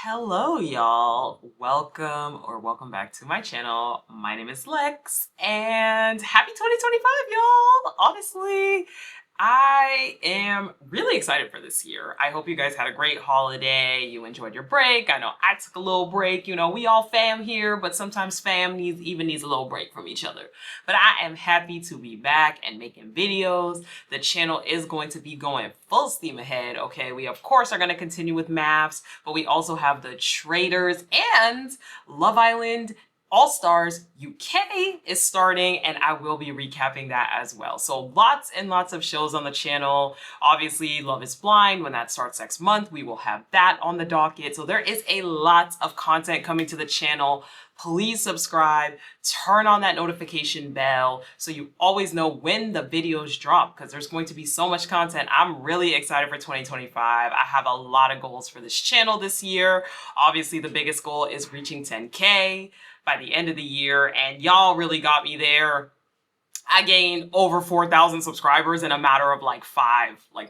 Hello, y'all. Welcome back to my channel. My name is Lex, and happy 2025, y'all. Honestly, I am really excited for this year. I hope you guys had a great holiday. You enjoyed your break. I know I took a little break. You know, we all fam here, but sometimes fam needs a little break from each other. But I am happy to be back and making videos. The channel is going to be going full steam ahead, okay? We, of course, are going to continue with maps, but we also have the Traders and Love Island All-Stars UK is starting, and I will be recapping that as well. So lots and lots of shows on the channel. Obviously, Love is Blind, when that starts next month, we will have that on the docket. So there is a lot of content coming to the channel. Please subscribe, turn on that notification bell so you always know when the videos drop, because there's going to be so much content. I'm really excited for 2025. I have a lot of goals for this channel this year. Obviously, the biggest goal is reaching 10K by the end of the year, and y'all really got me there. I gained over 4,000 subscribers in a matter of like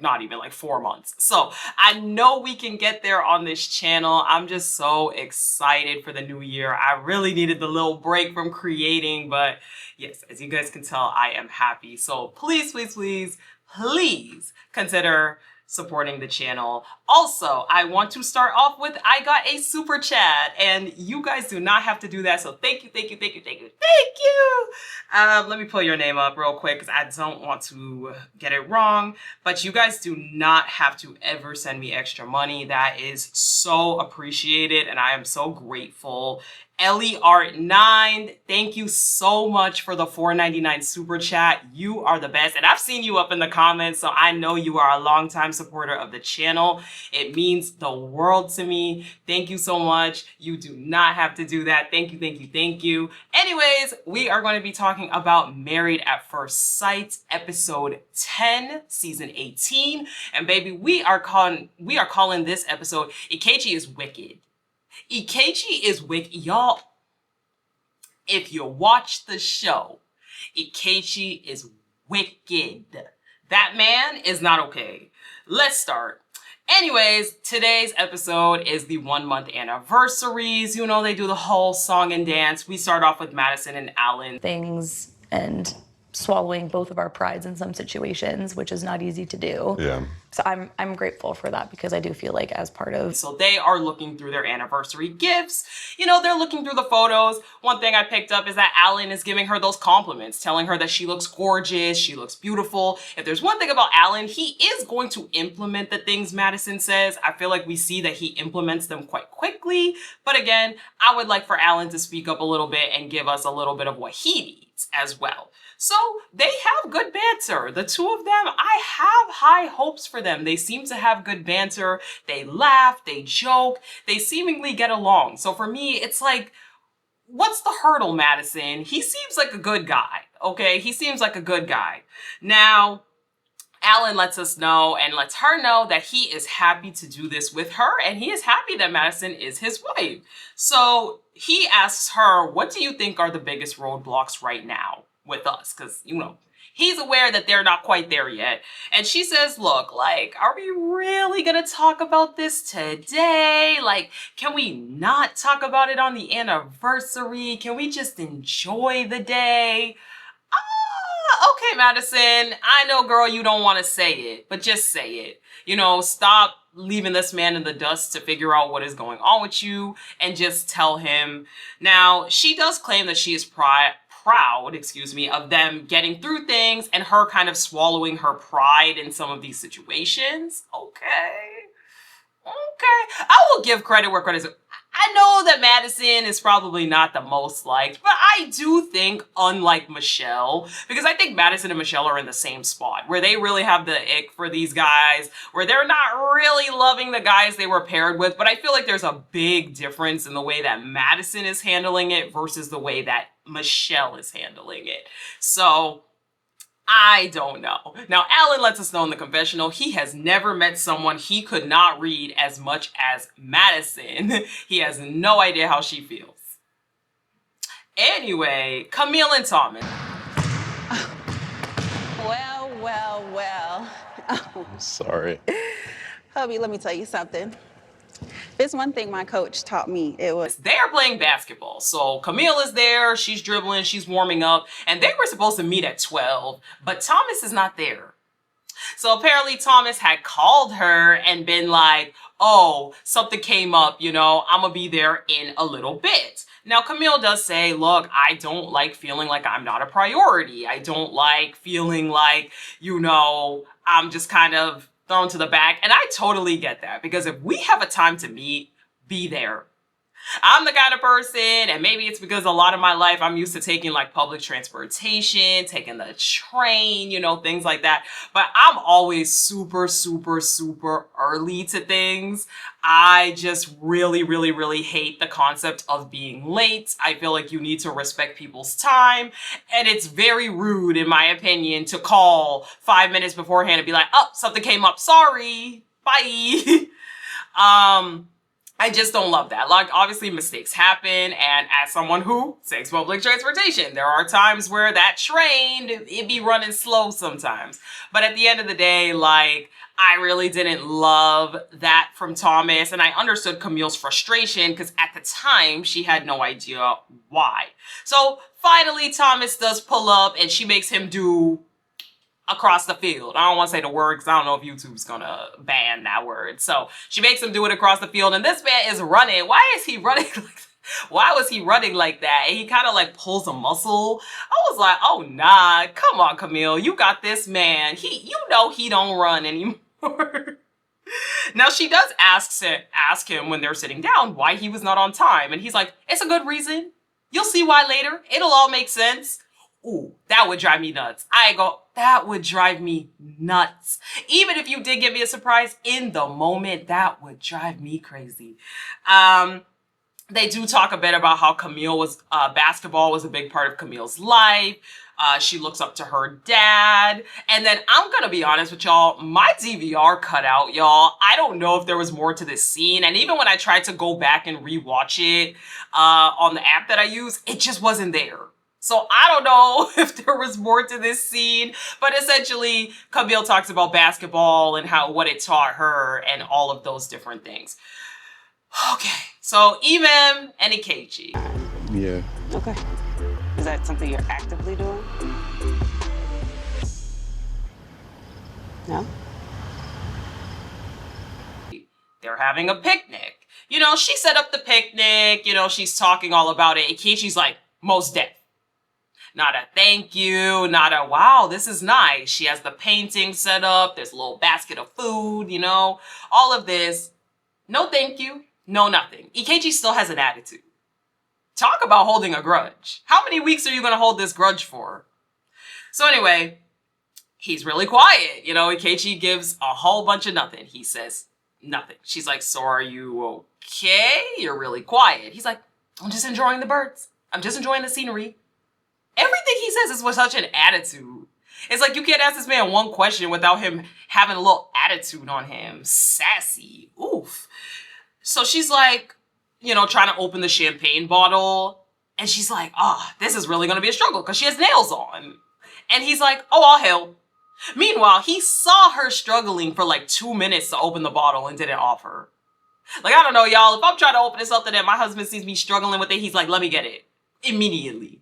not even 4 months. So I know we can get there on this channel. I'm just so excited for the new year. I really needed the little break from creating, but yes, as you guys can tell, I am happy. So please, please, please, please consider supporting the channel. Also, I want to start off with I got a super chat, and you guys do not have to do that. So thank you, thank you, thank you, thank you, thank you. Let me pull your name up real quick because I don't want to get it wrong. But you guys do not have to ever send me extra money. That is so appreciated, and I am so grateful. Ellie Art 9, thank you so much for the $4.99 super chat. You are the best, and I've seen you up in the comments, so I know you are a longtime supporter of the channel. It means the world to me. Thank you so much. You do not have to do that. Thank you, thank you, thank you. Anyways, we are going to be talking about Married at First Sight, episode 10, season 18, and baby, we are calling this episode Ikechi is Wicked. Ikechi is wicked. Y'all, if you watch the show, Ikechi is wicked. That man is not okay. Let's start. Anyways, today's episode is the 1 month anniversaries. You know, they do the whole song and dance. We start off with Madison and Allan. Things and swallowing both of our prides in some situations, which is not easy to do. Yeah. So I'm grateful for that, because I do feel like as part of... So they are looking through their anniversary gifts. You know, they're looking through the photos. One thing I picked up is that Allan is giving her those compliments, telling her that she looks gorgeous, she looks beautiful. If there's one thing about Allan, he is going to implement the things Madison says. I feel like we see that he implements them quite quickly. But again, I would like for Allan to speak up a little bit and give us a little bit of what he needs as well. So they have good banter. The two of them, I have high hopes for them. They seem to have good banter. They laugh, they joke, they seemingly get along. So for me, it's like, what's the hurdle, Madison? He seems like a good guy, okay? He seems like a good guy. Now, Allan lets us know and lets her know that he is happy to do this with her, and he is happy that Madison is his wife. So he asks her, what do you think are the biggest roadblocks right now with us? Because, you know, he's aware that they're not quite there yet. And she says, look, like, are we really gonna talk about this today? Like, can we not talk about it on the anniversary? Can we just enjoy the day? Okay, Madison, I know, girl, you don't want to say it, but just say it. You know, stop leaving this man in the dust to figure out what is going on with you, and just tell him. Now, she does claim that she is proud, of them getting through things and her kind of swallowing her pride in some of these situations. Okay. I will give credit where credit is. I know that Madison is probably not the most liked, but I do think, unlike Michelle, because I think Madison and Michelle are in the same spot, where they really have the ick for these guys, where they're not really loving the guys they were paired with, but I feel like there's a big difference in the way that Madison is handling it versus the way that Michelle is handling it. So I don't know. Now, Allan lets us know in the confessional he has never met someone he could not read as much as Madison. He has no idea how she feels. Anyway, Camille and Thomas. Well. Sorry. Hubby, let me tell you something. There's one thing my coach taught me. It was They are playing basketball. So Camille is there, she's dribbling, she's warming up, and they were supposed to meet at 12, but Thomas is not there. So apparently Thomas had called her and been like, oh, something came up, you know, I'm gonna be there in a little bit. Now, Camille does say, look, I don't like feeling like I'm not a priority. I don't like feeling like, you know, I'm just kind of thrown to the back. And I totally get that, because if we have a time to meet, be there. I'm the kind of person, and maybe it's because a lot of my life I'm used to taking like public transportation, taking the train, you know, things like that. But I'm always super, super, super early to things. I just really, really, really hate the concept of being late. I feel like you need to respect people's time. And it's very rude, in my opinion, to call 5 minutes beforehand and be like, oh, something came up. Sorry. Bye. I just don't love that. Like, obviously mistakes happen, and as someone who takes public transportation, there are times where that train, it be running slow sometimes. But at the end of the day, like, I really didn't love that from Thomas, and I understood Camille's frustration because at the time, she had no idea why. So finally, Thomas does pull up, and she makes him do across the field. I don't want to say the word because I don't know if YouTube's gonna ban that word. So she makes him do it across the field, and this man is running. Why is he running like that? Why was he running like that? And he kind of like pulls a muscle. I was like, oh nah, come on, Camille, you got this man. You know he don't run anymore. Now she does ask him when they're sitting down why he was not on time, and he's like, it's a good reason. You'll see why later. It'll all make sense. Ooh, that would drive me nuts. That would drive me nuts. Even if you did give me a surprise in the moment, that would drive me crazy. They do talk a bit about how basketball was a big part of Camille's life. She looks up to her dad. And then I'm gonna be honest with y'all, my DVR cut out, y'all. I don't know if there was more to this scene. And even when I tried to go back and rewatch it on the app that I use, it just wasn't there. So I don't know if there was more to this scene, but essentially Camille talks about basketball and what it taught her and all of those different things. Okay, so Eman and Ikechi. Yeah. okay. Is that something you're actively doing? No. They're having a picnic. You know, she set up the picnic, you know, she's talking all about it. Ikechi's like, most deaf. Not a thank you, not a wow, this is nice. She has the painting set up, there's a little basket of food, you know, all of this. No thank you, no nothing. Ikechi still has an attitude. Talk about holding a grudge. How many weeks are you gonna hold this grudge for? So anyway, he's really quiet. You know, Ikechi gives a whole bunch of nothing. He says nothing. She's like, so are you okay? You're really quiet. He's like, I'm just enjoying the birds. I'm just enjoying the scenery. Everything he says is with such an attitude. It's like you can't ask this man one question without him having a little attitude on him. Sassy. Oof. So she's like, you know, trying to open the champagne bottle. And she's like, this is really going to be a struggle because she has nails on. And he's like, oh, I'll help. Meanwhile, he saw her struggling for like 2 minutes to open the bottle and didn't offer. Like, I don't know, y'all. If I'm trying to open something and my husband sees me struggling with it, he's like, let me get it. Immediately.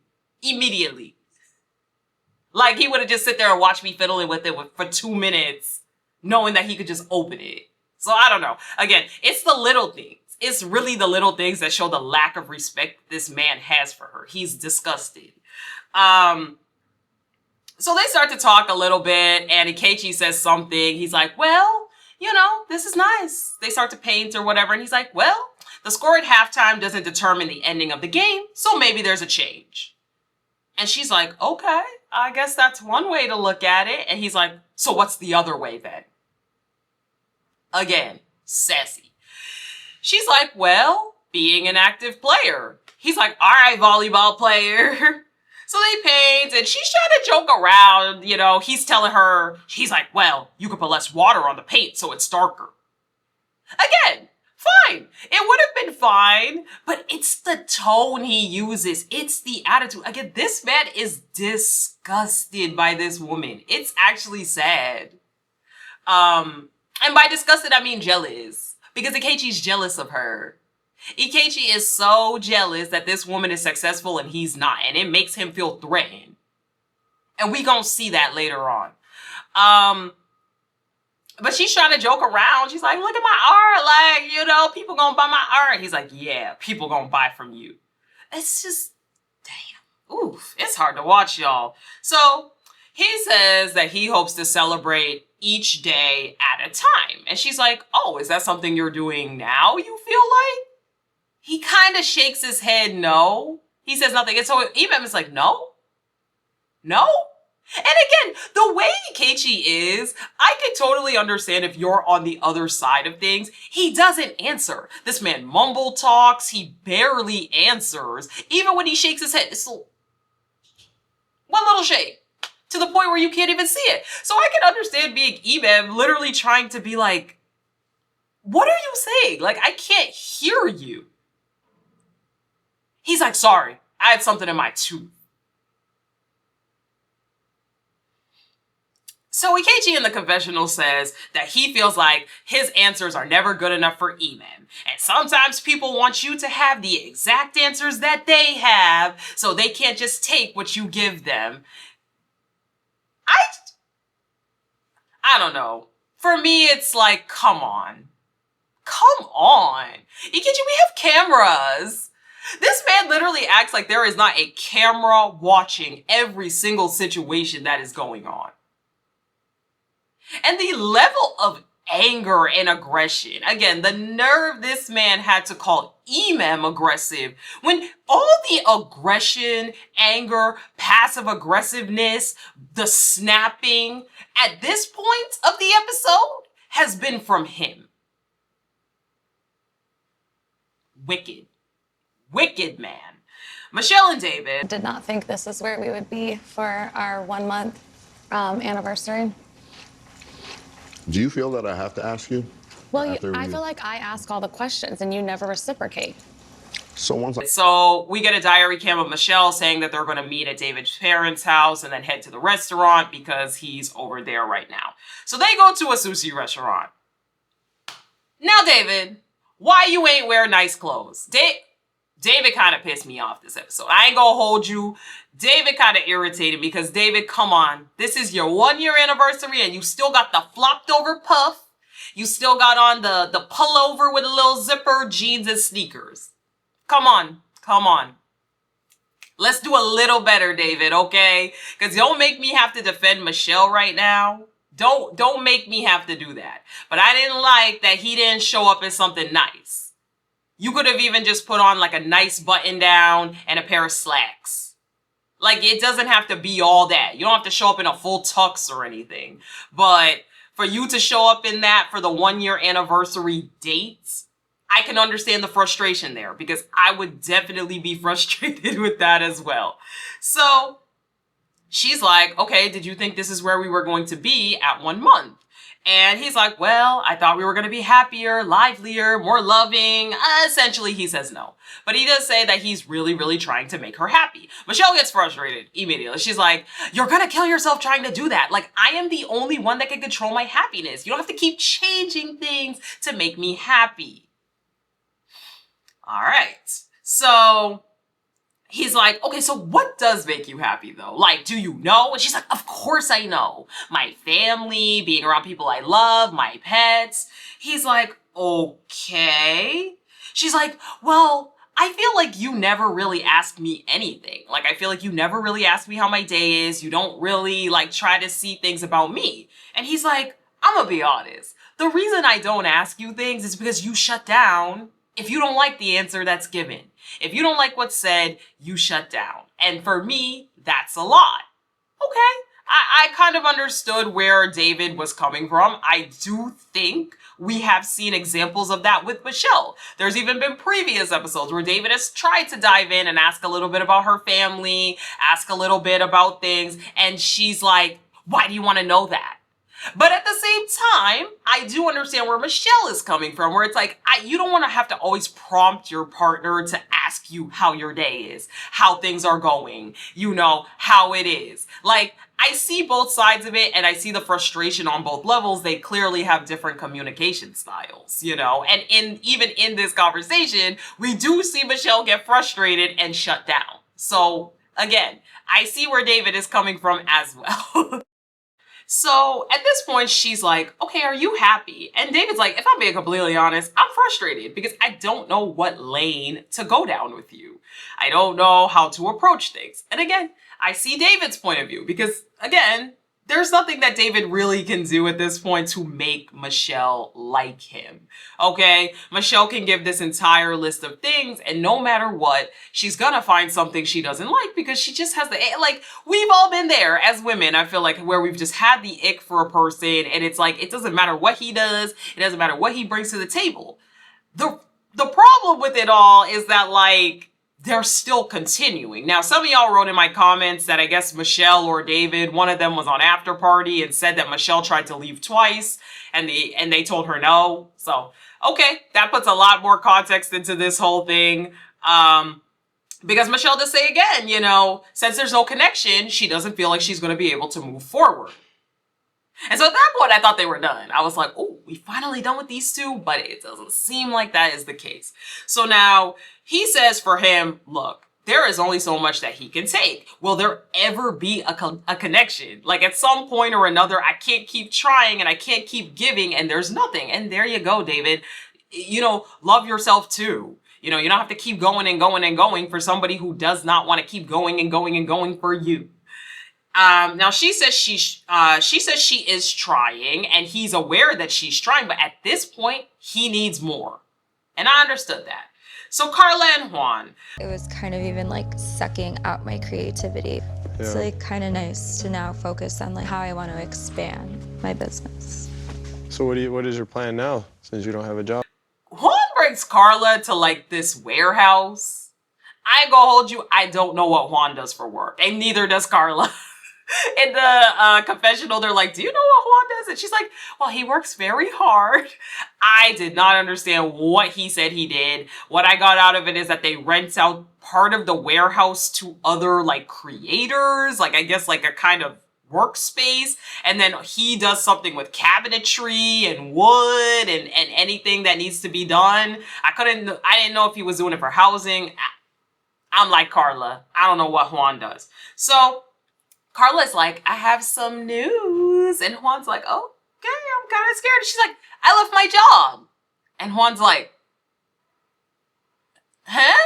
Like, he would have just sit there and watched me fiddling with it for 2 minutes, knowing that he could just open it. So I don't know. Again, it's the little things. It's really the little things that show the lack of respect this man has for her. He's disgusted. So they start to talk a little bit, and Ikechi says something. He's like, well, you know, this is nice. They start to paint or whatever, and he's like, well, the score at halftime doesn't determine the ending of the game, so maybe there's a change. And she's like, okay, I guess that's one way to look at it. And he's like, so what's the other way then? Again, sassy. She's like, well, being an active player. He's like, all right, volleyball player. So they paint, and she's trying to joke around, you know. He's telling her, he's like, well, you could put less water on the paint so it's darker. Again, fine. It would have been fine, but it's the tone he uses. It's the attitude. Again, this man is disgusted by this woman. It's actually sad. And by disgusted, I mean jealous. because Ikechi's jealous of her. Ikechi is so jealous that this woman is successful and he's not, and it makes him feel threatened. And we gonna see that later on. But she's trying to joke around. She's like, look at my art. Like, you know, people gonna buy my art. He's like, yeah, people gonna buy from you. It's just, damn. Oof, it's hard to watch, y'all. So he says that he hopes to celebrate each day at a time. And she's like, oh, is that something you're doing now, you feel like? He kind of shakes his head no. He says nothing. And so Eman is like, no? No? And again, the way Ikechi is, I could totally understand if you're on the other side of things. He doesn't answer. This man mumble talks. He barely answers. Even when he shakes his head, it's one little shake to the point where you can't even see it. So I can understand being Eman literally trying to be like, what are you saying? Like, I can't hear you. He's like, sorry, I had something in my tooth. So Ikechi in the confessional says that he feels like his answers are never good enough for Eman. And sometimes people want you to have the exact answers that they have, so they can't just take what you give them. I don't know. For me, it's like, come on. Come on. Ikechi, we have cameras. This man literally acts like there is not a camera watching every single situation that is going on. And the level of anger and aggression, again, the nerve this man had to call Eman aggressive, when all the aggression, anger, passive aggressiveness, the snapping at this point of the episode has been from him. Wicked. Wicked man. Michelle and David did not think this is where we would be for our 1 month anniversary. Do you feel that I have to ask you? Well, I feel like I ask all the questions and you never reciprocate. So we get a diary cam of Michelle saying that they're going to meet at David's parents' house and then head to the restaurant because he's over there right now. So they go to a sushi restaurant. Now, David, why you ain't wear nice clothes? David kind of pissed me off this episode. I ain't gonna hold you. David kind of irritated because David, come on. This is your 1 year anniversary and you still got the flopped over puff. You still got on the pullover with a little zipper, jeans and sneakers. Come on. Come on. Let's do a little better, David, okay? Because don't make me have to defend Michelle right now. Don't make me have to do that. But I didn't like that he didn't show up in something nice. You could have even just put on like a nice button down and a pair of slacks. Like, it doesn't have to be all that. You don't have to show up in a full tux or anything. But for you to show up in that for the 1 year anniversary dates, I can understand the frustration there because I would definitely be frustrated with that as well. So she's like, okay, did you think this is where we were going to be at 1 month? And he's like, well, I thought we were going to be happier, livelier, more loving. Essentially, he says no. But he does say that he's really, really trying to make her happy. Michelle gets frustrated immediately. She's like, you're going to kill yourself trying to do that. Like, I am the only one that can control my happiness. You don't have to keep changing things to make me happy. All right. So he's like, okay, so what does make you happy though? Like, do you know? And she's like, of course I know. My family, being around people I love, my pets. He's like, okay. She's like, well, I feel like you never really ask me anything. Like, I feel like you never really ask me how my day is. You don't really like try to see things about me. And he's like, I'm gonna be honest. The reason I don't ask you things is because you shut down if you don't like the answer that's given. If you don't like what's said, you shut down. And for me, that's a lot. Okay. I kind of understood where David was coming from. I do think we have seen examples of that with Michelle. There's even been previous episodes where David has tried to dive in and ask a little bit about her family, ask a little bit about things, and she's like, why do you want to know that? But at the same time, I do understand where Michelle is coming from, where it's like, you don't want to have to always prompt your partner to ask you how your day is, how things are going, you know, how it is. Like, I see both sides of it and I see the frustration on both levels. They clearly have different communication styles, you know, and even in this conversation, we do see Michelle get frustrated and shut down. So again, I see where David is coming from as well. So at this point, she's like, okay, are you happy? And David's like, if I'm being completely honest, I'm frustrated because I don't know what lane to go down with you. I don't know how to approach things. And again, I see David's point of view because, again, there's nothing that David really can do at this point to make Michelle like him, okay? Michelle can give this entire list of things, and no matter what, she's gonna find something she doesn't like because she just has the, like, we've all been there as women, I feel like, where we've just had the ick for a person, and it's like, it doesn't matter what he does, it doesn't matter what he brings to the table. The problem with it all is that, like, they're still continuing. Now, some of y'all wrote in my comments that I guess Michelle or David, one of them was on after party and said that Michelle tried to leave twice and they told her no. So, okay, that puts a lot more context into this whole thing. Because Michelle does say again, you know, since there's no connection, she doesn't feel like she's going to be able to move forward. And so at that point, I thought they were done. I was like, oh, we finally done with these two, but it doesn't seem like that is the case. So now he says for him, look, there is only so much that he can take. Will there ever be a connection? Like at some point or another, I can't keep trying and I can't keep giving and there's nothing. And there you go, David. You know, love yourself too. You know, you don't have to keep going and going and going for somebody who does not want to keep going and going and going for you. Now she says she is trying and he's aware that she's trying, but at this point he needs more. And I understood that. So Carla and Juan. It was kind of even like sucking out my creativity. It's like kind of nice to now focus on like how I want to expand my business. So what is your plan now since you don't have a job? Juan brings Carla to like this warehouse. I ain't gonna hold you, I don't know what Juan does for work, and neither does Carla. In the confessional, they're like, do you know what Juan does? And she's like, well, he works very hard. I did not understand what he said he did. What I got out of it is that they rent out part of the warehouse to other like creators, like I guess like a kind of workspace. And then he does something with cabinetry and wood and anything that needs to be done. I didn't know if he was doing it for housing. I'm like Carla, I don't know what Juan does. So Carla's like, I have some news. And Juan's like, okay, I'm kind of scared. And she's like, I left my job. And Juan's like, huh?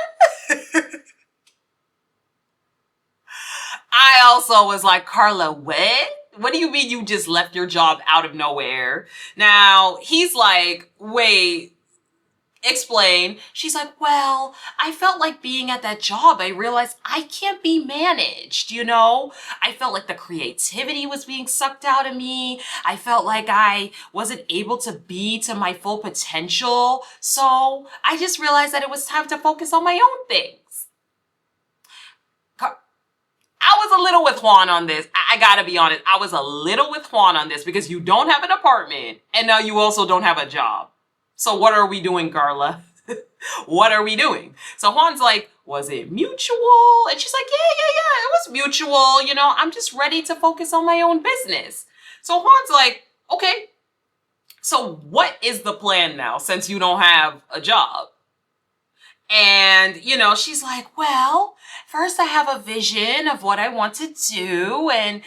I also was like, Carla, what? What do you mean you just left your job out of nowhere? Now, he's like, wait. Explain. She's like, well, I felt like being at that job, I realized I can't be managed, you know? I felt like the creativity was being sucked out of me. I felt like I wasn't able to be to my full potential. So I just realized that it was time to focus on my own things. I was a little with Juan on this. I gotta be honest. I was a little with Juan on this because you don't have an apartment and now you also don't have a job. So what are we doing, Carla? What are we doing? So Juan's like, was it mutual? And she's like, yeah, it was mutual. You know, I'm just ready to focus on my own business. So Juan's like, okay, so what is the plan now since you don't have a job? And, you know, she's like, well, first I have a vision of what I want to do. And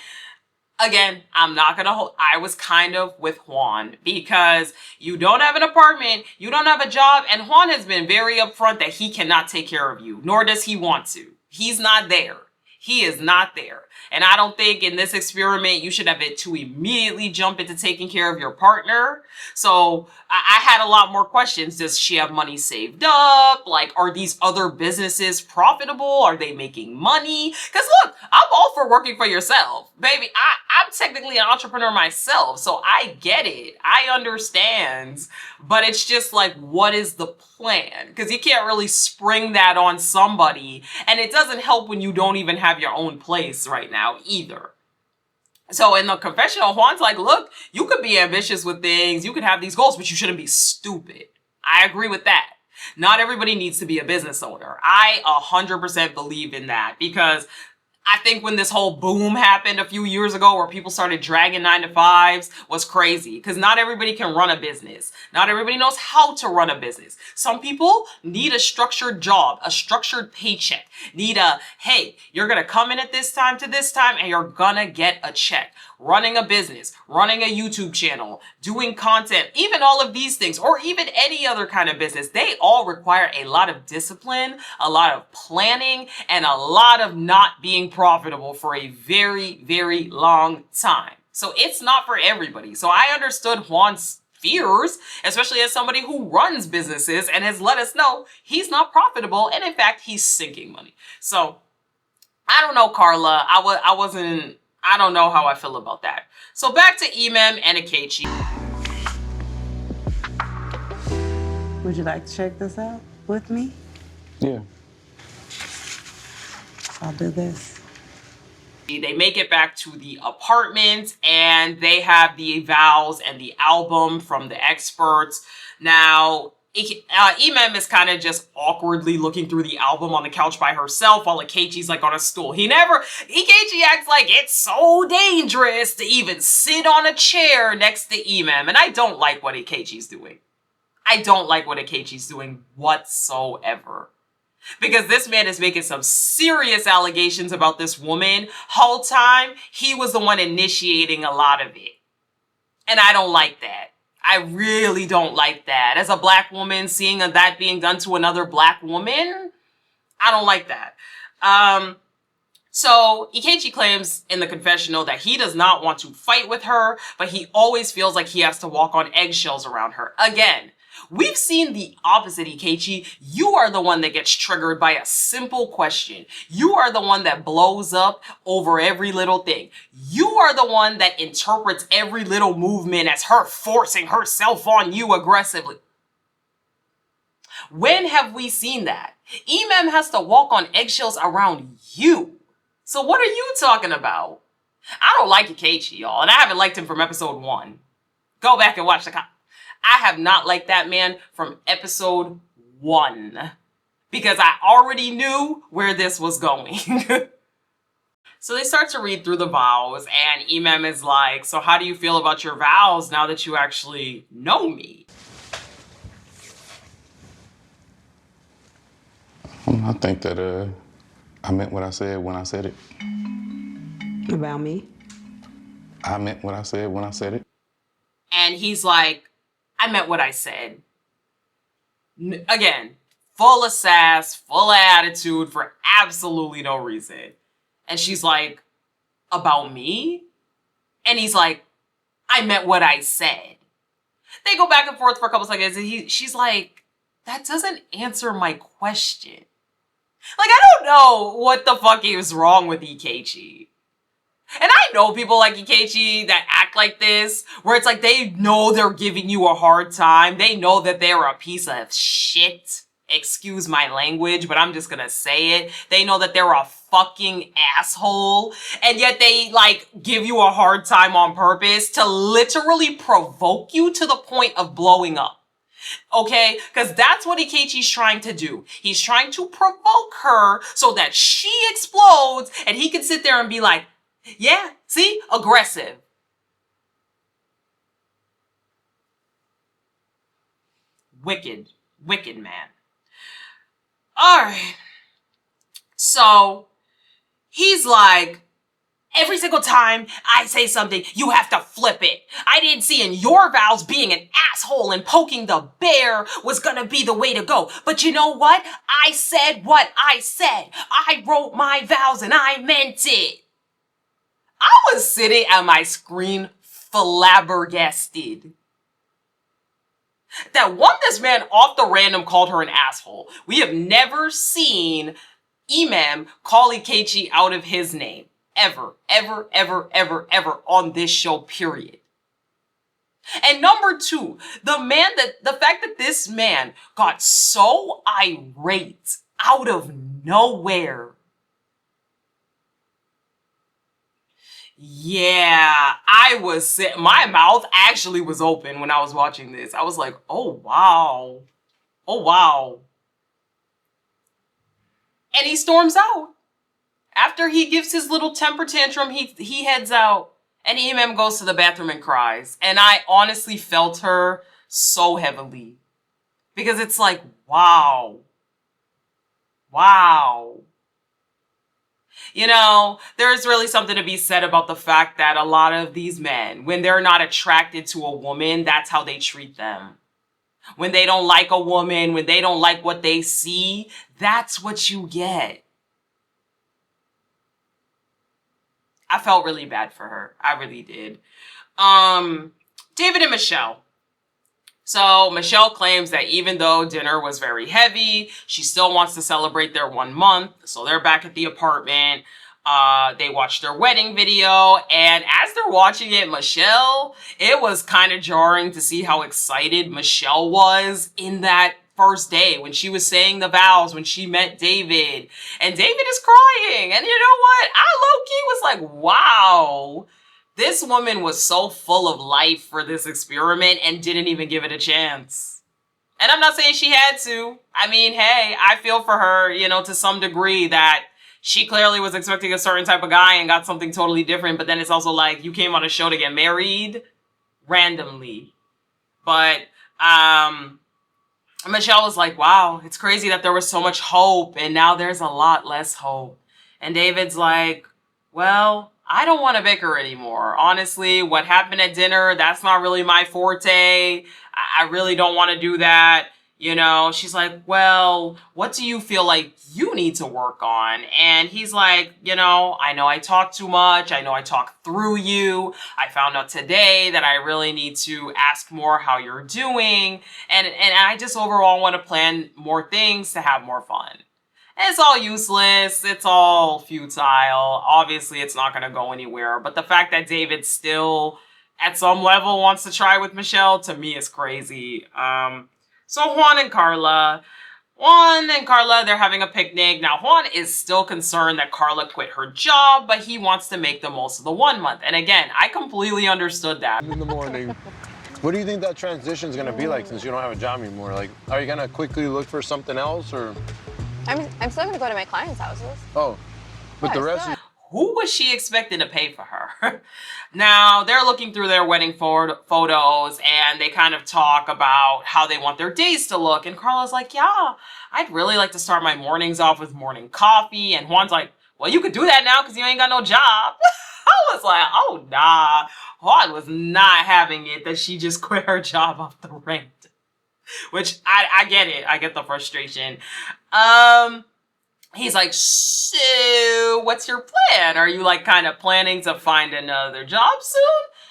again, I'm not going to hold, I was kind of with Juan because you don't have an apartment, you don't have a job, and Juan has been very upfront that he cannot take care of you, nor does he want to. He's not there. He is not there. And I don't think in this experiment, you should have it to immediately jump into taking care of your partner. So I had a lot more questions. Does she have money saved up? Like, are these other businesses profitable? Are they making money? Because look, I'm all for working for yourself. Baby, I'm technically an entrepreneur myself. So I get it. I understand. But it's just like, what is the plan? Because you can't really spring that on somebody. And it doesn't help when you don't even have your own place right now either. So in the confessional, Juan's like, look, you could be ambitious with things. You could have these goals, but you shouldn't be stupid. I agree with that. Not everybody needs to be a business owner. I 100% believe in that, because I think when this whole boom happened a few years ago where people started dragging 9-to-5s was crazy, because not everybody can run a business. Not everybody knows how to run a business. Some people need a structured job, a structured paycheck, need a, hey, you're going to come in at this time to this time and you're going to get a check. Running a business, running a YouTube channel, doing content, even all of these things, or even any other kind of business, they all require a lot of discipline, a lot of planning, and a lot of not being profitable for a very, very long time. So it's not for everybody. So I understood Juan's fears, especially as somebody who runs businesses and has let us know he's not profitable, and in fact, he's sinking money. So I don't know, Carla. I don't know how I feel about that. So back to Eman and Ikechi. Would you like to check this out with me? Yeah. I'll do this. They make it back to the apartment and they have the vows and the album from the experts. Now, Eman is kind of just awkwardly looking through the album on the couch by herself while Ikechi's like on a stool. Ikechi acts like it's so dangerous to even sit on a chair next to Eman. And I don't like what Ikechi's doing. I don't like what Ikechi's doing whatsoever. Because this man is making some serious allegations about this woman. Whole time, he was the one initiating a lot of it. And I don't like that. I really don't like that. As a black woman, seeing that being done to another black woman, I don't like that. So Ikechi claims in the confessional that he does not want to fight with her, but he always feels like he has to walk on eggshells around her. Again, we've seen the opposite, Ikechi. You are the one that gets triggered by a simple question. You are the one that blows up over every little thing. You are the one that interprets every little movement as her forcing herself on you aggressively. When have we seen that? Eman has to walk on eggshells around you. So what are you talking about? I don't like Ikechi, y'all, and I haven't liked him from episode 1. Go back and watch I have not liked that man from episode 1 because I already knew where this was going. So they start to read through the vows and Eman is like, so how do you feel about your vows now that you actually know me? I think that I meant what I said when I said it. About me? I meant what I said when I said it. And he's like, I meant what I said. Again, full of sass, full of attitude for absolutely no reason. And she's like, about me? And he's like, I meant what I said. They go back and forth for a couple seconds and she's like, that doesn't answer my question. Like, I don't know what the fuck is wrong with Ikechi. And I know people like Ikechi that act like this, where it's like they know they're giving you a hard time. They know that they're a piece of shit. Excuse my language, but I'm just gonna say it. They know that they're a fucking asshole, and yet they, like, give you a hard time on purpose to literally provoke you to the point of blowing up. Okay? Because that's what Ikechi's trying to do. He's trying to provoke her so that she explodes, and he can sit there and be like, yeah, see? Aggressive. Wicked. Wicked man. Alright. So, he's like, every single time I say something, you have to flip it. I didn't see in your vows being an asshole and poking the bear was gonna be the way to go. But you know what? I said what I said. I wrote my vows and I meant it. I was sitting at my screen flabbergasted. That one, this man off the random called her an asshole. We have never seen Eman call Ikechi out of his name. Ever, ever, ever, ever, ever on this show, period. And number 2, the fact that this man got so irate out of nowhere. Yeah, my mouth actually was open when I was watching this. I was like, oh, wow. Oh, wow. And he storms out. After he gives his little temper tantrum, he heads out. And Eman goes to the bathroom and cries. And I honestly felt her so heavily. Because it's like, wow. Wow. You know, there's really something to be said about the fact that a lot of these men, when they're not attracted to a woman, that's how they treat them. When they don't like a woman, when they don't like what they see, that's what you get. I felt really bad for her. I really did. David and Michelle. So Michelle claims that even though dinner was very heavy, she still wants to celebrate their 1 month. So they're back at the apartment. They watched their wedding video. And as they're watching it, Michelle, it was kind of jarring to see how excited Michelle was in that first day when she was saying the vows, when she met David. And David is crying. And you know what? I low-key was like, wow. This woman was so full of life for this experiment and didn't even give it a chance. And I'm not saying she had to. I mean, hey, I feel for her, you know, to some degree that she clearly was expecting a certain type of guy and got something totally different. But then it's also like you came on a show to get married randomly. But Michelle was like, wow, it's crazy that there was so much hope and now there's a lot less hope. And David's like, well, I don't want to bicker anymore. Honestly, what happened at dinner, that's not really my forte. I really don't want to do that. You know, she's like, well, what do you feel like you need to work on? And he's like, you know I talk too much. I know I talk through you. I found out today that I really need to ask more how you're doing. And I just overall want to plan more things to have more fun. It's all useless. It's all futile. Obviously, it's not going to go anywhere. But the fact that David still, at some level, wants to try with Michelle, to me, is crazy. So Juan and Carla. They're having a picnic. Now, Juan is still concerned that Carla quit her job, but he wants to make the most of the 1 month. And again, I completely understood that. In the morning. What do you think that transition is going to be like since you don't have a job anymore? Like, are you going to quickly look for something else or... I'm still gonna go to my clients' houses. Oh, but the rest... Who was she expecting to pay for her? Now, they're looking through their wedding photos and they kind of talk about how they want their days to look. And Carla's like, yeah, I'd really like to start my mornings off with morning coffee. And Juan's like, well, you could do that now because you ain't got no job. I was like, oh, nah. Juan was not having it that she just quit her job off the rent. Which, I get it. I get the frustration. He's like, so what's your plan? Are you like kind of planning to find another job soon?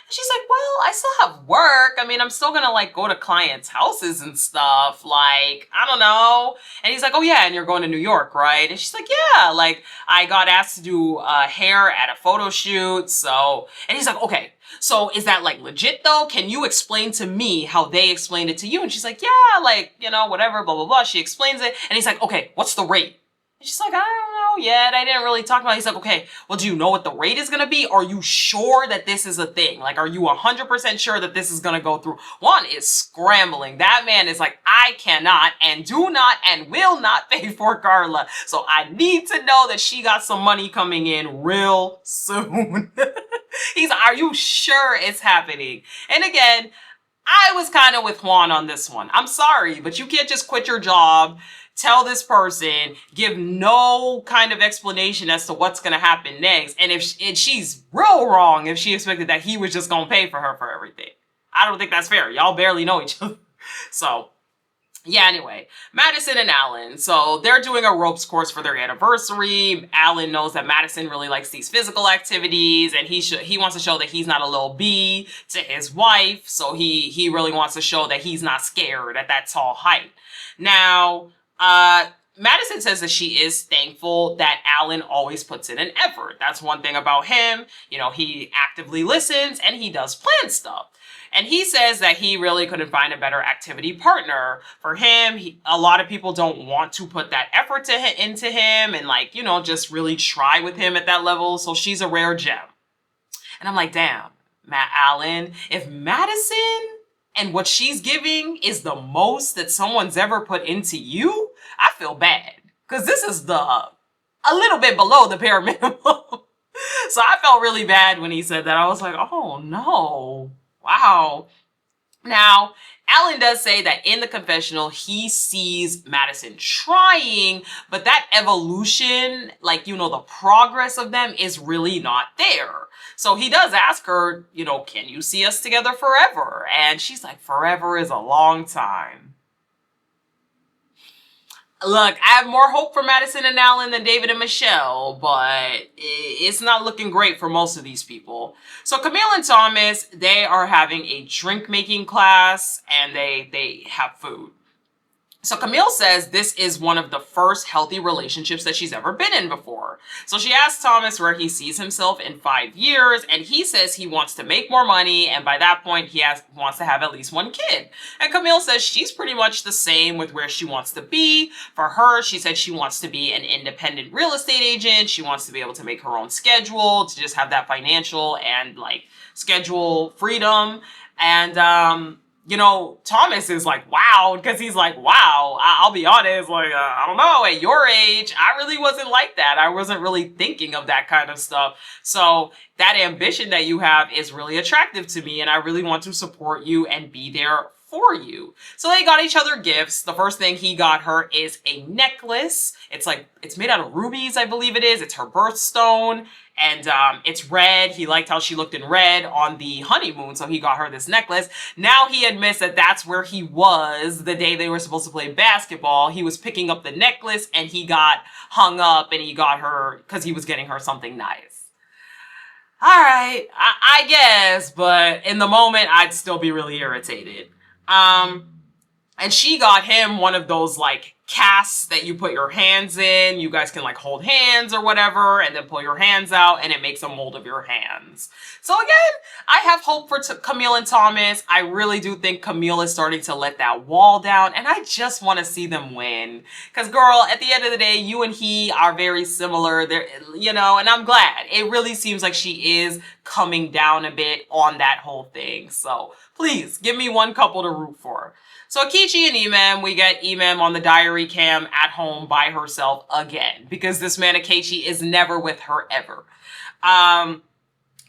And she's like, well, I still have work. I mean, I'm still gonna like go to clients' houses and stuff. Like, I don't know. And he's like, oh yeah, and you're going to New York, right? And she's like, yeah, like I got asked to do hair at a photo shoot. So, and he's like, okay, so is that like legit though? Can you explain to me how they explained it to you? And she's like, yeah, like, you know, whatever, blah, blah, blah. She explains it. And he's like, okay, what's the rate? And she's like, I don't know yet. I didn't really talk about it. He's like, okay, well, do you know what the rate is going to be? Are you sure that this is a thing? Like, are you 100% sure that this is going to go through? Juan is scrambling. That man is like, I cannot and do not and will not pay for Carla. So I need to know that she got some money coming in real soon. He's like, are you sure it's happening? And again, I was kind of with Juan on this one. I'm sorry, but you can't just quit your job, tell this person, give no kind of explanation as to what's going to happen next. And she's real wrong if she expected that he was just going to pay for her for everything. I don't think that's fair. Y'all barely know each other. So, yeah, anyway, Madison and Allan. So they're doing a ropes course for their anniversary. Allan knows that Madison really likes these physical activities and he wants to show that he's not a little bee to his wife. So he really wants to show that he's not scared at that tall height. Now, Madison says that she is thankful that Allan always puts in an effort. That's one thing about him. You know, he actively listens and he does plan stuff. And he says that he really couldn't find a better activity partner for him. A lot of people don't want to put that effort into him and like, you know, just really try with him at that level. So she's a rare gem. And I'm like, damn, Allan, if Madison and what she's giving is the most that someone's ever put into you, I feel bad. Because this is a little bit below the bare minimum. So I felt really bad when he said that. I was like, oh no, wow. Now, Allan does say that in the confessional, he sees Madison trying, but that evolution, like, you know, the progress of them is really not there. So he does ask her, you know, can you see us together forever? And she's like, forever is a long time. Look, I have more hope for Madison and Allan than David and Michelle, but it's not looking great for most of these people. So Camille and Thomas, they are having a drink making class and they have food. So Camille says this is one of the first healthy relationships that she's ever been in before. So she asks Thomas where he sees himself in 5 years, and he says he wants to make more money, and by that point he wants to have at least one kid. And Camille says she's pretty much the same with where she wants to be. For her, she said she wants to be an independent real estate agent. She wants to be able to make her own schedule, to just have that financial and like schedule freedom. And you know, Thomas is like, wow, because he's like, wow, I'll be honest, like, I don't know, at your age, I really wasn't like that. I wasn't really thinking of that kind of stuff. So that ambition that you have is really attractive to me, and I really want to support you and be there for you. So they got each other gifts. The first thing he got her is a necklace. It's made out of rubies, I believe it is. It's her birthstone. And it's red. He liked how she looked in red on the honeymoon, so he got her this necklace. Now he admits that that's where he was the day they were supposed to play basketball. He was picking up the necklace and he got hung up, and he got her because he was getting her something nice. All right, I guess, but in the moment, I'd still be really irritated. And she got him one of those like casts that you put your hands in. You guys can like hold hands or whatever, and then pull your hands out, and it makes a mold of your hands. So again, I have hope for Camille and Thomas. I really do think Camille is starting to let that wall down, and I just want to see them win. Because girl, at the end of the day, you and he are very similar. They're, you know, and I'm glad. It really seems like she is coming down a bit on that whole thing. So please give me one couple to root for. So Ikechi and Eman, we get Eman on the diary cam at home by herself again, because this man Ikechi is never with her ever.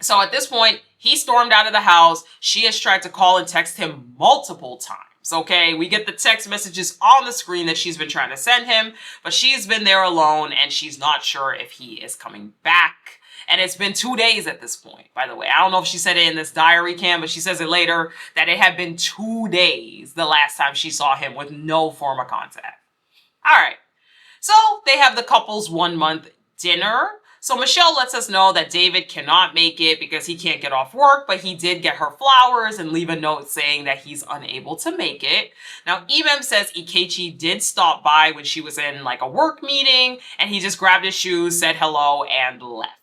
So at this point, he stormed out of the house. She has tried to call and text him multiple times. Okay, we get the text messages on the screen that she's been trying to send him, but she's been there alone and she's not sure if he is coming back. And it's been 2 days at this point, by the way. I don't know if she said it in this diary cam, but she says it later that it had been 2 days the last time she saw him with no form of contact. All right. So they have the couple's 1 month dinner. So Michelle lets us know that David cannot make it because he can't get off work, but he did get her flowers and leave a note saying that he's unable to make it. Now, Eman says Ikechi did stop by when she was in like a work meeting, and he just grabbed his shoes, said hello, and left.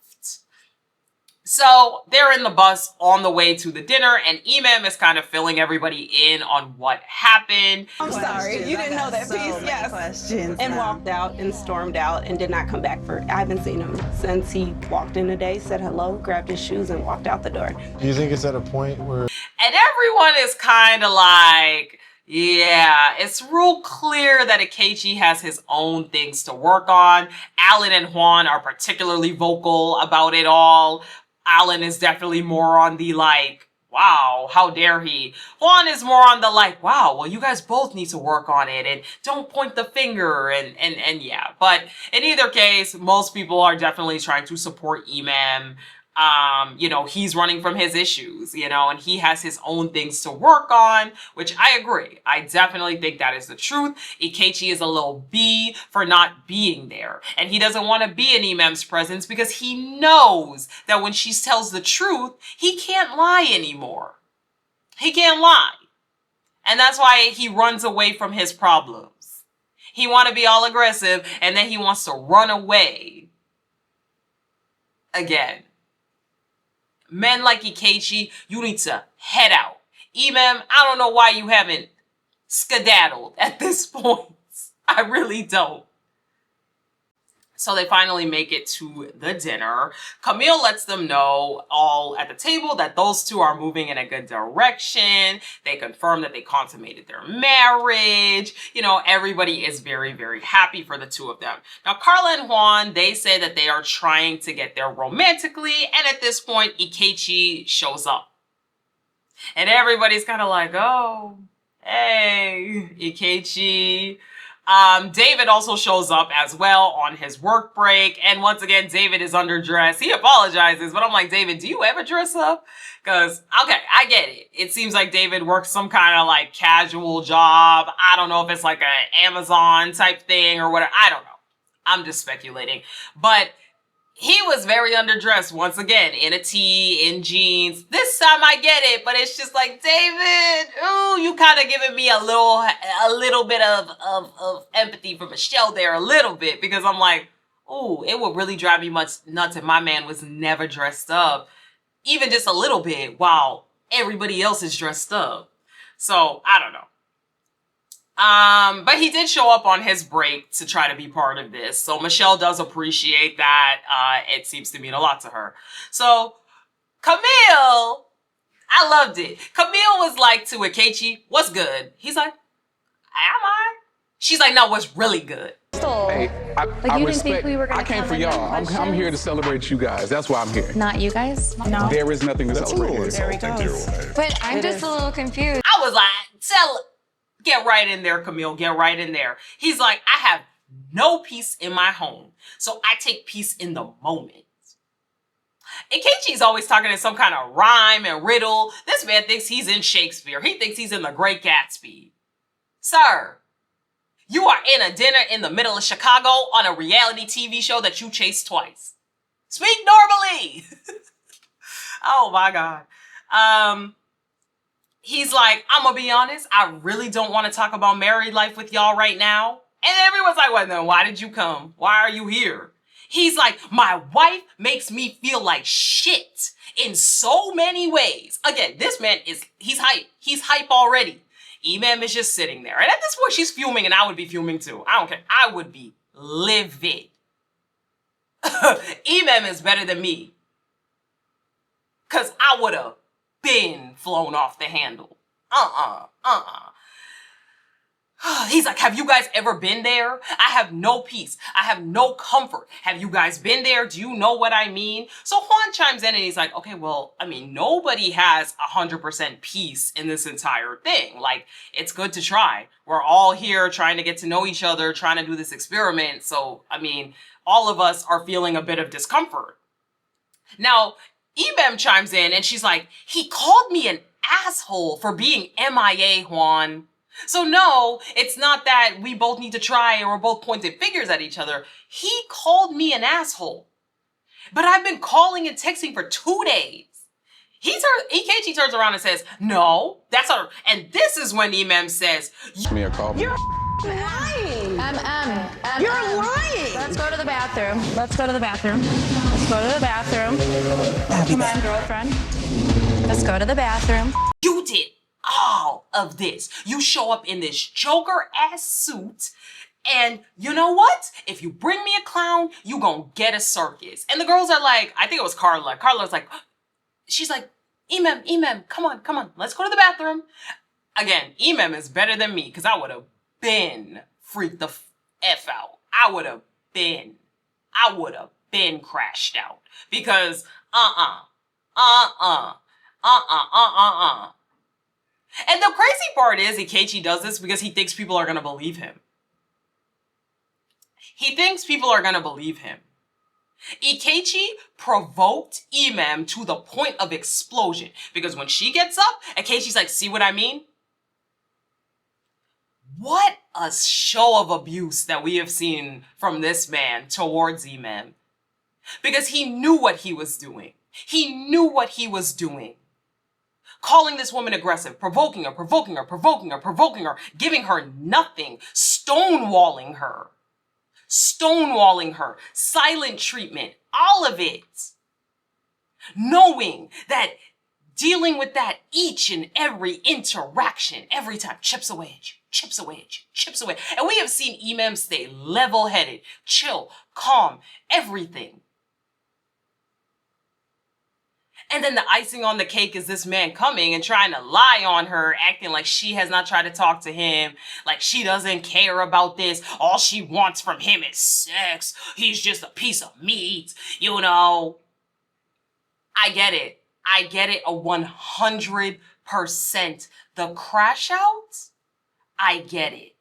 So they're in the bus on the way to the dinner, and Eman is kind of filling everybody in on what happened. I'm sorry, you didn't know that piece. Yes. Questions. And walked out and stormed out and did not come back I haven't seen him since he walked in today, said hello, grabbed his shoes, and walked out the door. Do you think it's at a point where... And everyone is kind of like, yeah, it's real clear that Ikechi has his own things to work on. Allan and Juan are particularly vocal about it all. Allan is definitely more on the like, wow, how dare he. Juan is more on the like, wow, well, you guys both need to work on it and don't point the finger and yeah. But in either case, most people are definitely trying to support Eman. You know, he's running from his issues, you know, and he has his own things to work on, which I agree. I definitely think that is the truth. Ikechi is a little B for not being there, and he doesn't want to be in Eman's presence because he knows that when she tells the truth, he can't lie anymore. He can't lie. And that's why he runs away from his problems. He wants to be all aggressive, and then he wants to run away again. Men like Ikechi, you need to head out. Eman, I don't know why you haven't skedaddled at this point. I really don't. So they finally make it to the dinner. Camille lets them know all at the table that those two are moving in a good direction. They confirm that they consummated their marriage. You know, everybody is very, very happy for the two of them. Now, Carla and Juan, they say that they are trying to get there romantically. And at this point, Ikechi shows up. And everybody's kind of like, oh, hey, Ikechi. David also shows up as well on his work break. And once again, David is underdressed. He apologizes, but I'm like, David, do you ever dress up? Because, okay, I get it. It seems like David works some kind of like casual job. I don't know if it's like an Amazon type thing or whatever. I don't know. I'm just speculating. But he was very underdressed once again, in a tee, in jeans. This time I get it, but it's just like, David, ooh, you kind of giving me a little bit of empathy for Michelle there, a little bit, because I'm like, ooh, it would really drive me nuts if my man was never dressed up, even just a little bit, while everybody else is dressed up. So I don't know. But he did show up on his break to try to be part of this. So Michelle does appreciate that. It seems to mean a lot to her. So Camille, I loved it. Camille was like to Ikechi, what's good? He's like, am I? She's like, no, what's really good? Hey, I you didn't respect. think we were gonna I came come for in y'all. with I'm here to celebrate you guys. That's why I'm here. Not you guys? No. There is nothing to celebrate here. There we go. But I'm just a little confused. I was like, get right in there, Camille. Get right in there. He's like, I have no peace in my home, so I take peace in the moment. Ikechi's always talking in some kind of rhyme and riddle. This man thinks he's in Shakespeare. He thinks he's in The Great Gatsby. Sir, you are in a dinner in the middle of Chicago on a reality TV show that you chased twice. Speak normally. Oh my God. He's like, I'm gonna be honest, I really don't want to talk about married life with y'all right now. And everyone's like, well, then why did you come? Why are you here? He's like, my wife makes me feel like shit in so many ways. Again, this man he's hype. He's hype already. Eman is just sitting there. And at this point, she's fuming, and I would be fuming too. I don't care. I would be livid. Eman is better than me. Because I would have been flown off the handle. He's like, have you guys ever been there? I have no peace. I have no comfort. Have you guys been there? Do you know what I mean? So Juan chimes in and he's like, okay, well, I mean, nobody has 100% peace in this entire thing. Like, it's good to try. We're all here trying to get to know each other, trying to do this experiment. So, I mean, all of us are feeling a bit of discomfort. Now, Ebem chimes in and she's like, he called me an asshole for being MIA, Juan. So no, it's not that we both need to try and we're both pointing fingers at each other. He called me an asshole. But I've been calling and texting for 2 days. Ikechi turns around and says, no, that's her. And this is when Emem says, Me a call. You're lying. You're lying. Let's go to the bathroom. Let's go to the bathroom. Let's go to the bathroom. Come on, girlfriend. Let's go to the bathroom. you did all of this. You show up in this Joker-ass suit, and you know what? If you bring me a clown, you gonna get a circus. And the girls are like, I think it was Carla. Carla's like, she's like, Emem, come on, let's go to the bathroom. Again, Emem is better than me, because I would have been freaked the F out. I would have been crashed out. Because, And the crazy part is Ikechi does this because he thinks people are going to believe him. He thinks people are going to believe him. Ikechi provoked Emem to the point of explosion. Because when she gets up, Ikechi's like, see what I mean? What a show of abuse that we have seen from this man towards Emem. Because he knew what he was doing. He knew what he was doing. Calling this woman aggressive, provoking her, giving her nothing, stonewalling her, silent treatment, all of it. Knowing that dealing with that each and every interaction, every time, chips away at you, chips away at you, chips away. And we have seen Eman stay level-headed, chill, calm, everything. And then the icing on the cake is this man coming and trying to lie on her, acting like she has not tried to talk to him, like she doesn't care about this. All she wants from him is sex. He's just a piece of meat, you know. I get it. I get it 100%. The crash out, I get it.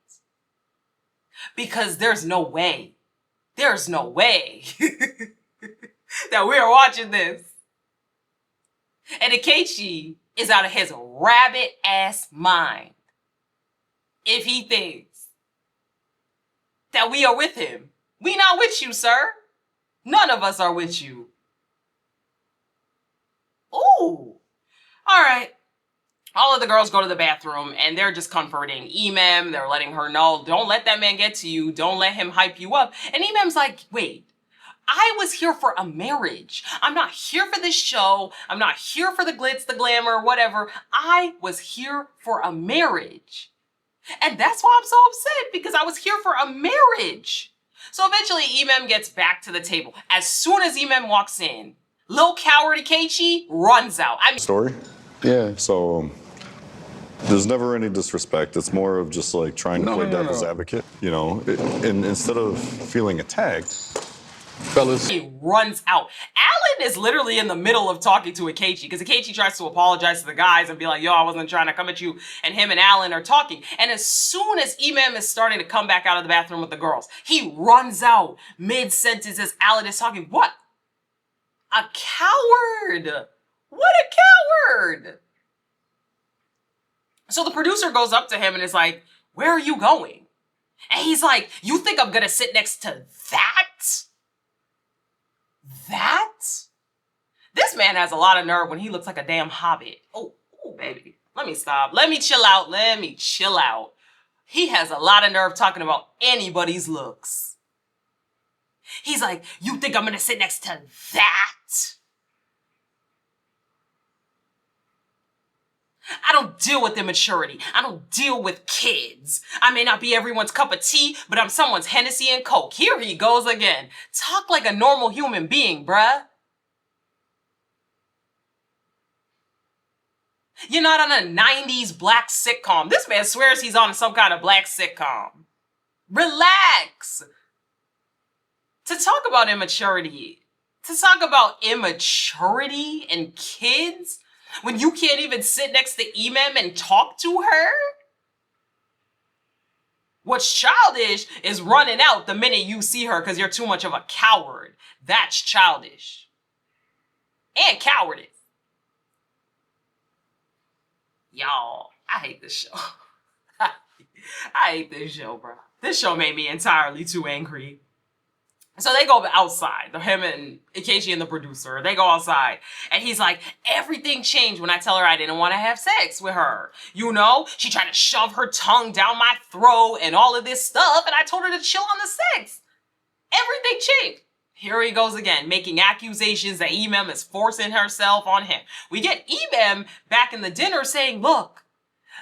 Because there's no way that we are watching this. And Ikechi is out of his rabbit ass mind if he thinks that we are with him. We not with you, sir. None of us are with you. Ooh. All right. All of the girls go to the bathroom and they're just comforting Eman. They're letting her know, don't let that man get to you. Don't let him hype you up. And Eman's like, wait. I was here for a marriage. I'm not here for this show. I'm not here for the glitz, the glamour, whatever. I was here for a marriage. And that's why I'm so upset, because I was here for a marriage. So eventually Eman gets back to the table. As soon as Eman walks in, little coward Ikechi runs out. Story? Yeah. So there's never any disrespect. It's more of just like trying to play devil's advocate, you know, and instead of feeling attacked. Fellas. He runs out. Allan is literally in the middle of talking to Ikechi, because Ikechi tries to apologize to the guys and be like, yo, I wasn't trying to come at you. And him and Allan are talking. And as soon as Eman is starting to come back out of the bathroom with the girls, he runs out mid-sentence as Allan is talking. What? A coward. What a coward. So the producer goes up to him and is like, where are you going? And he's like, you think I'm going to sit next to that? That? This man has a lot of nerve when he looks like a damn hobbit. Oh, baby. Let me stop. Let me chill out. Let me chill out. He has a lot of nerve talking about anybody's looks. He's like, you think I'm going to sit next to that? I don't deal with immaturity. I don't deal with kids. I may not be everyone's cup of tea, but I'm someone's Hennessy and Coke. Here he goes again. Talk like a normal human being, bruh. You're not on a 90s black sitcom. This man swears he's on some kind of black sitcom. Relax. To talk about immaturity and kids, when you can't even sit next to Eman and talk to her? What's childish is running out the minute you see her because you're too much of a coward. That's childish. And cowardice. Y'all, I hate this show. I hate this show, bro. This show made me entirely too angry. So they go outside, him and Ikechi and the producer, they go outside. And he's like, everything changed when I tell her I didn't want to have sex with her. You know, she tried to shove her tongue down my throat and all of this stuff. And I told her to chill on the sex. Everything changed. Here he goes again, making accusations that Eman is forcing herself on him. We get Eman back in the dinner saying, look,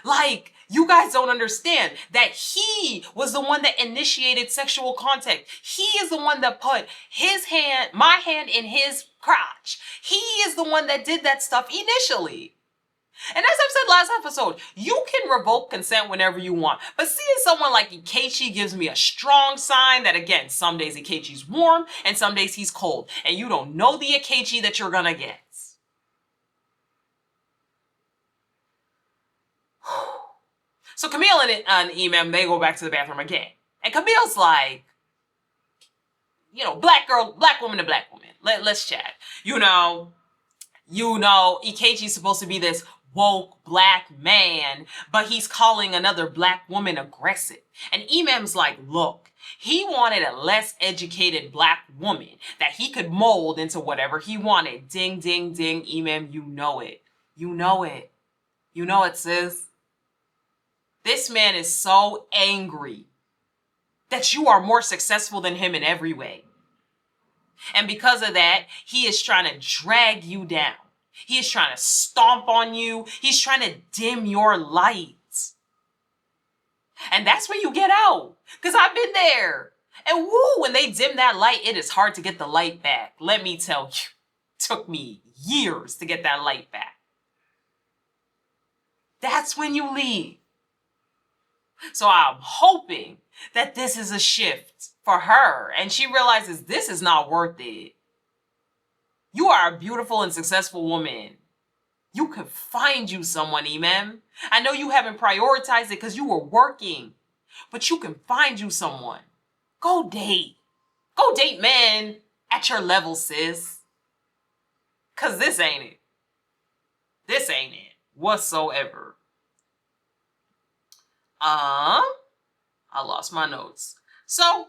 like, you guys don't understand that he was the one that initiated sexual contact. He is the one that put my hand in his crotch. He is the one that did that stuff initially. And as I've said last episode, you can revoke consent whenever you want. But seeing someone like Ikechi gives me a strong sign that, again, some days Ikechi's warm and some days he's cold. And you don't know the Ikechi that you're gonna get. So Camille and Eman, they go back to the bathroom again. And Camille's like, you know, black woman to black woman. Let's chat. You know, Ikechi's supposed to be this woke black man, but he's calling another black woman aggressive. And Eman's like, look, he wanted a less educated black woman that he could mold into whatever he wanted. Ding, ding, ding, Eman, you know it. You know it. You know it, sis. This man is so angry that you are more successful than him in every way. And because of that, he is trying to drag you down. He is trying to stomp on you. He's trying to dim your light. And that's when you get out. Because I've been there. And woo, when they dim that light, it is hard to get the light back. Let me tell you. It took me years to get that light back. That's when you leave. So I'm hoping that this is a shift for her. And she realizes this is not worth it. You are a beautiful and successful woman. You could find you someone, Eman. I know you haven't prioritized it because you were working, but you can find you someone. Go date. Go date men at your level, sis. Because this ain't it. This ain't it whatsoever. I lost my notes. So,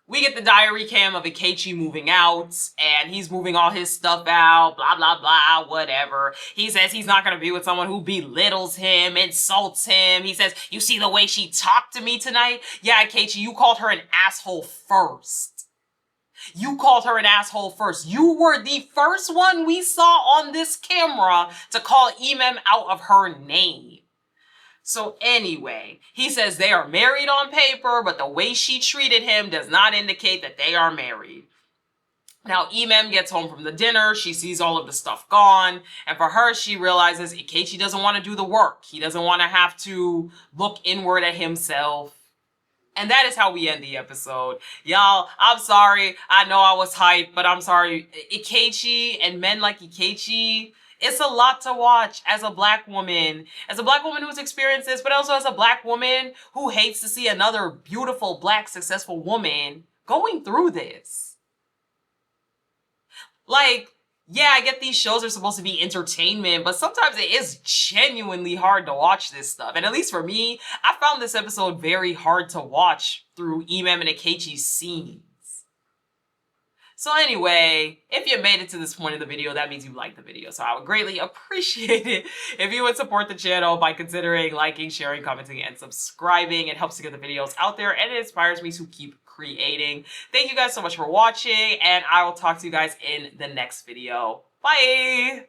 we get the diary cam of Ikechi moving out, and he's moving all his stuff out, blah, blah, blah, whatever. He says he's not going to be with someone who belittles him, insults him. He says, you see the way she talked to me tonight? Yeah, Ikechi, you called her an asshole first. You called her an asshole first. You were the first one we saw on this camera to call Eman out of her name. So anyway, he says they are married on paper, but the way she treated him does not indicate that they are married. Now, Eman gets home from the dinner. She sees all of the stuff gone. And for her, she realizes Ikechi doesn't want to do the work. He doesn't want to have to look inward at himself. And that is how we end the episode. Y'all, I'm sorry. I know I was hyped, but I'm sorry. Ikechi and men like Ikechi, it's a lot to watch as a black woman. As a black woman who's experienced this, but also as a black woman who hates to see another beautiful, black, successful woman going through this. Like, yeah, I get these shows are supposed to be entertainment, but sometimes it is genuinely hard to watch this stuff. And at least for me, I found this episode very hard to watch through Eman and Akechi's scenes. So anyway, if you made it to this point of the video, that means you liked the video. So I would greatly appreciate it if you would support the channel by considering liking, sharing, commenting, and subscribing. It helps to get the videos out there and it inspires me to keep creating. Thank you guys so much for watching, and I will talk to you guys in the next video. Bye!